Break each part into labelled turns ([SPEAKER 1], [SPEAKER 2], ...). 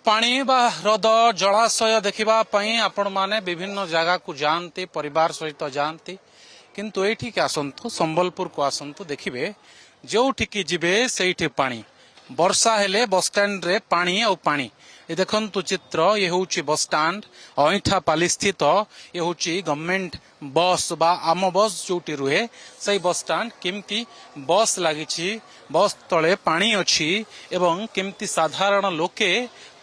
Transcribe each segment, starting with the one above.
[SPEAKER 1] पानी बा हृद जलाशय देखा आपण माने विभिन्न जगह को जानते परिवार सहित जानते किंतु एठिक आसतु संबलपुर को आसतु देखिए जो ठिकी जीवे से पानी वर्षा हेले बस स्टैंड रे पानी और पानी ये देखंतु चित्र ये होची बस स्टैंड अईठा पाली स्थित ये होची गवर्नमेंट बस बा आम बस जोटी रुहे सही बस स्टैंड केमती बस लागिछि बस तले पानी अछि एवं केमती साधारण लोके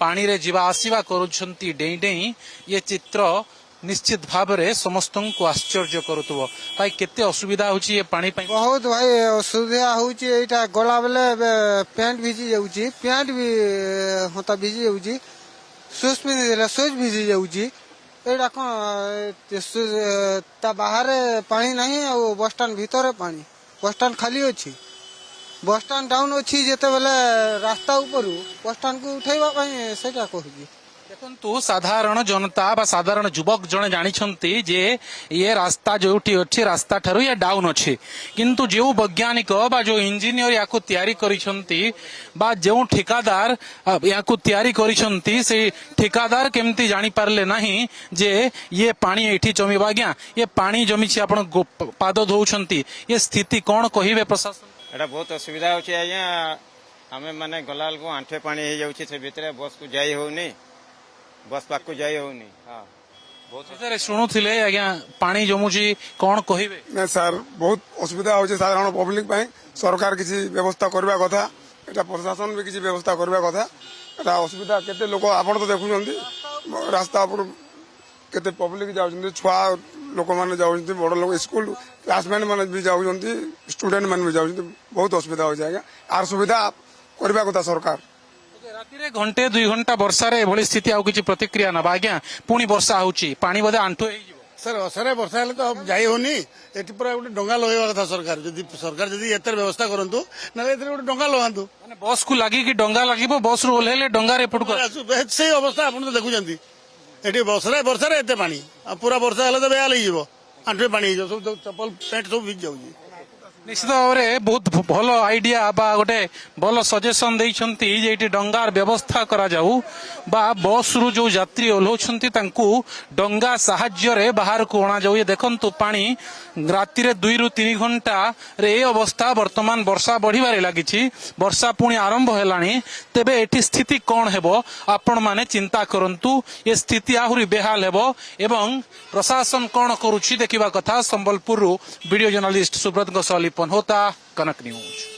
[SPEAKER 1] पानी रे जीवा आसीवा करूछंती डेई डेई ये चित्र निश्चित भाव रे समस्त को आश्चर्य करुतबो भाई केते असुविधा होची ये पानी पई
[SPEAKER 2] बहुत भाई असुविधा होची एटा गला बेले पैंट भिजी जाउची पैंट भी होता भिजी जाउची शूज पिंधि देला शूज भिजी जाउची एटा कोन ता बाहर पानी नहीं और बस स्टैंड भीतर पानी बस स्टैंड खाली अछि बस स्टैंड डाउन अछि जेते बेले रास्ता ऊपर बस स्टैंड को उठाइबा पई सेटा कहूची
[SPEAKER 1] देखु साधारण जनता बा साधारण युवक जने जानिछंती जे ये रास्ता जोठी अछि रास्ता ठारू या डाउन अछि किंतु जो वैज्ञानिक बा जो इंजीनियर याको तयारी करिसंती बा जो ठेकादार याको तयारी करिसंती से ठेकादार केमती जानि पारले नाही जे ये पानी एठी जमीबा गया ये पानी जमी छी आपण पाद धोउछंती ये स्थिति कोन कहिबे प्रशासन
[SPEAKER 3] एटा बहुत असुविधा होछि आज्ञा हमें माने गलाल को आंठे पानी हे जाउछि से भितरे बस को जाई होउनी बस पाक को जाई होउनी हां बहुत
[SPEAKER 1] सर सुनुथिले आज्ञा पानी जमुची कोन कहिबे
[SPEAKER 4] ना सर बहुत असुविधा होछि साधारण पब्लिक पई सरकार किसी व्यवस्था करबा कथा एटा प्रशासन भी किसी व्यवस्था करबा कथा एटा असुविधा केते लोक आपण तो देखुछंती रास्ता पर केते पब्लिक जाउछंती छुआ लोक माने जाउछंती बड़ लोक स्कूल क्लासमेट माने भी जाउछंती स्टूडेंट माने भी जाउछंती बहुत असुविधा हो जाएगा आर सुविधा करबा कथा सरकार
[SPEAKER 1] राति घंटे 2 घंटा वर्षा रे एभली स्थिति आउ किछि प्रतिक्रिया ना आज्ञा पुणी वर्षा होउची पानी बोधे आंठो हे जिवो
[SPEAKER 5] सर असरे वर्षा हेले तो जाई होनी एटी पूरा गोटे डंगा लगेबा कथा सरकार जदी एतर व्यवस्था करंतु ना एतर गोटे डंगा लगांतु
[SPEAKER 1] माने बस को लागी कि डंगा लागिबो बस रो ओलेले डंगा रे पटको
[SPEAKER 5] से अवस्था आपण तो देखुचंती एटी वर्षा रे एते पानी पूरा वर्षा हेले तो बेया लई जिवो आंठे पानी जो सब चप्पल पैंट सब भिज जाउची
[SPEAKER 1] निश्चित भाव में बहुत भल आइडिया बा गोटे भल सजेसन देइछंती जे एटी डंगार व्यवस्था करा जाऊ बा बस रु जो यात्री ओल्होछंती तांकू डंगा सहाय्य रे बाहर को अणा जाऊ ये देखंतु पानी राति रे 2 रु 3 घंटा रे अवस्था वर्तमान वर्षा बढ़िबारे लागिछि वर्षा पुणी आरंभ हेलानी तेबे एटी स्थिति कोन हेबो आपण माने चिंता करंतु ये स्थिति आहुरी बेहाल हेबो एवं प्रशासन कोन करूछि देखिबा कथा संबलपुर वीडियो जर्नलिस्ट सुब्रत गोसाली होता कनक न्यूज।